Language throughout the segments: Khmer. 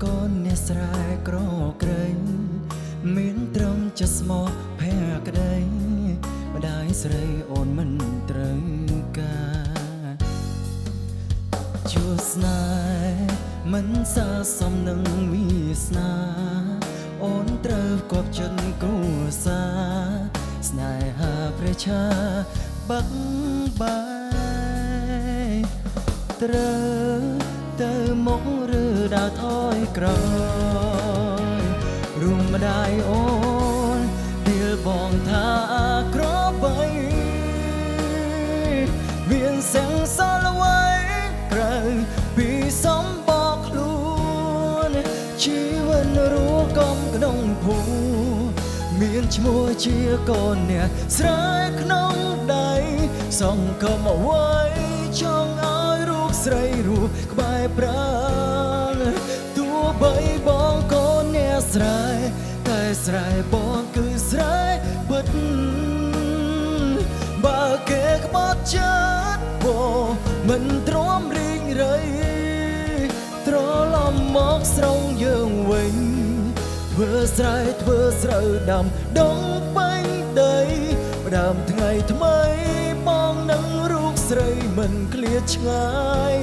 កូនអ្នកស្រែក្រក្រែងមានត្រឹមចិត្តស្មោះភក្តីម្ដាយស្រីអូនមិនត្រូវការជួស្នេហ៍មិនសាសមនឹងវាសនាអូនត្រូវគប់ចិនគូសាស្នេហាព្រះឆាបាក់បាយត្រូវទៅមុខឬដើរថយក្រោយរួមម្ដាយអូនដៀលបងថាក្របីមានសង្សារអ្វីក្រៅពីសំបកខ្លួនជីវិតរស់កំក្នុងភូមានឈ្មោះជាកូនអ្នកស្រែក្នុងដៃសង្ឃឹមអ្វីចង់ឲ្យរូបស្រីរស់ក្បែរប្រាណទោះបីបងកូនអ្នកស្រែតែស្រែបងគឺស្រែពិតបើគេក្បត់ចិត្តបងមិនទ្រាំរីងរៃត្រឡប់មកស្រង់យើងវិញធ្វើស្រែធ្វើស្រូវដាំដងបាញ់ដីផ្ដើមថ្ងៃថ្មីបងនឹងរូបស្រីមិនឃ្លាតឆ្ងាយ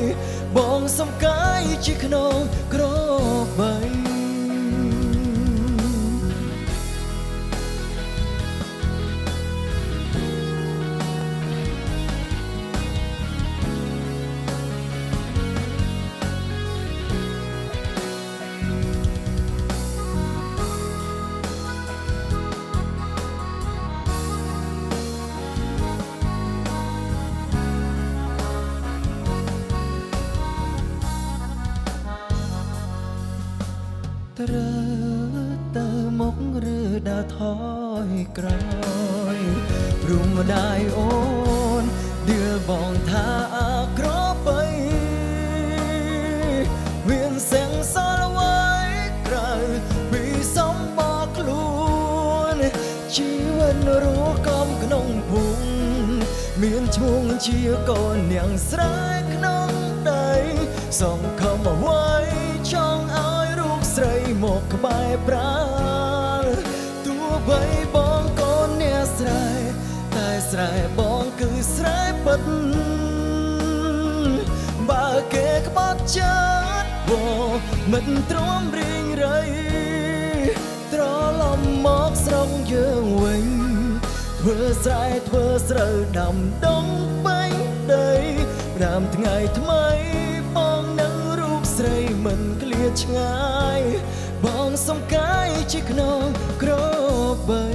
បងសំកាយជាក្នុងក្របីត្រូវទៅមុខឬដើរថយក្រោយរួមម្ដាយអូនដៀលបងថាក្របីមានសង្សារអ្វីក្រៅពីសំបកខ្លួនជីវិតរស់កំក្នុងភូមិមានឈ្មោះជាកូននាងស្រែក្នុងដីសង្ឃឹមអ្វីចង់ឲ្យស្រីមកក្បែរប្រាណទោះបីបងកូនអ្នកស្រែតែស្រែបងគឺស្រែពិតបើគេក្បត់ចិត្តបងមិនទ្រាំរីងរៃត្រឡប់មកស្រង់យើងវិញធ្វើស្រែធ្វើស្រូវដាំដងបាញ់ដីផ្ដើមថ្ងៃថ្មីបងនឹងរូបស្រីមិនឃ្លាតឆ្ងាយបងសំកាយជាក្នុងក្របី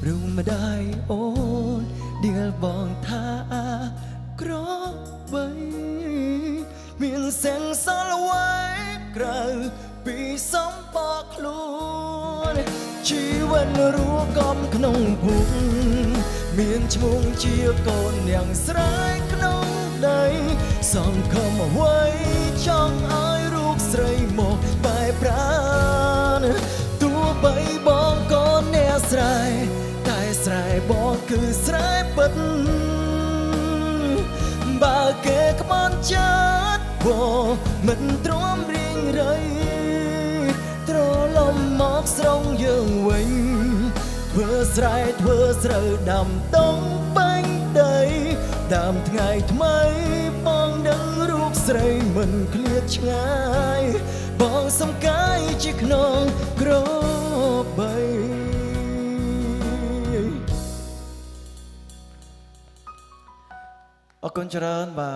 រូបម្ដាយអូនដៀលបងថាក្របីមានសង្សារអ្វីក្រៅពីសំបកខ្លួនជីវិតរស់កំក្នុងភូមិមានឈ្មោះជាកូននាងស្រែក្នុងដីសង្ឃឹមអ្វីចង់ឲ្យរូបស្រីមកបែបប្រាណទោះបីបងកូនអ្នកស្រែតែស្រែបងគឺស្រែពិតបើគេក្បត់ចិត្តបងមិនទ្រាំរីងរៃត្រឡប់មកស្រង់យើងវិញធ្វើស្រែធ្វើស្រូវដាំដងបាញ់ដីដើមថ្ងៃថ្មីបងដឹងរូបស្រីមិនឃ្លាតឆ្ងាយបងសំកាយជាក្នុងក្របីអរគុណច្រើនបាទ